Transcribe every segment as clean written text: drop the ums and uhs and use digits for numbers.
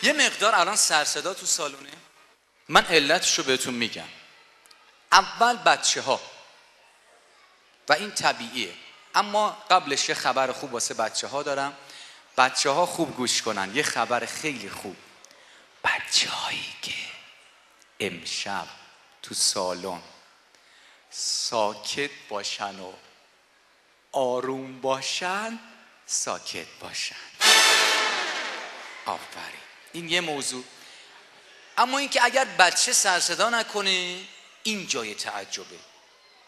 یه مقدار الان سرصدا تو سالونه. من علتش رو بهتون میگم. اول بچه ها و این طبیعیه، اما قبلش یه خبر خوب واسه بچه ها دارم. بچه ها خوب گوش کنن. یه خبر خیلی خوب. بچه هایی که امشب تو سالن ساکت باشن و آروم باشن، ساکت باشن. آفرین. این یه موضوع. اما اینکه اگر بچه سر صدا نکنه، این جای تعجبه.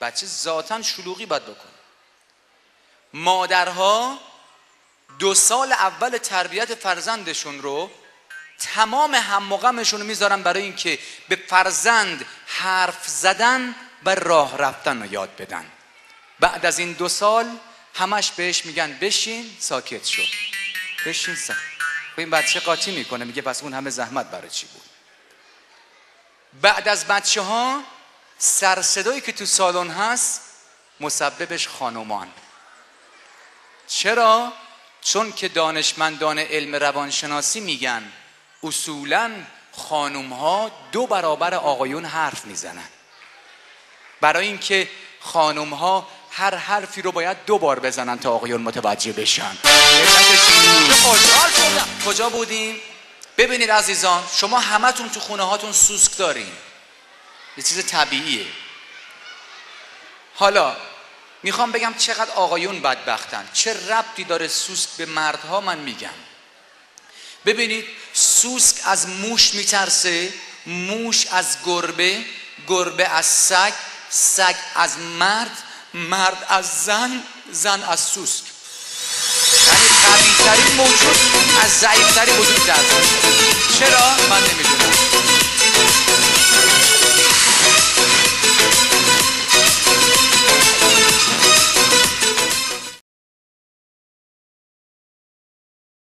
بچه ذاتاً شلوغی باید بکنه. مادرها 2 سال اول تربیت فرزندشون رو تمام هم و غمشون رو میذارن برای اینکه به فرزند حرف زدن و راه رفتن رو یاد بدن. بعد از این 2 سال همش بهش میگن بشین ساکت شو، بشین ساکت. این بچه قاطی میکنه، میگه پس اون همه زحمت برای چی بود. بعد از بچه ها سر صدایی که تو سالن هست مسببش خانومان. چرا؟ چون که دانشمندان علم روانشناسی میگن اصولاً خانوم ها 2 برابر آقایون حرف میزنن، برای اینکه خانوم ها هر حرفی رو باید 2 بار بزنن تا آقایون متوجه بشن. کجا بودیم؟ ببینید عزیزان، شما همتون تو خونه هاتون سوسک دارین، یه چیز طبیعیه. حالا میخوام بگم چقدر آقایون بدبختن. چه ربطی داره سوسک به مردها؟ من میگم ببینید، سوسک از موش میترسه، موش از گربه، گربه از سگ، سگ از مرد، مرد از زن، زن از سوسک. یعنی قوی‌ترین موجود از ضعیف‌ترین موجود در. چرا؟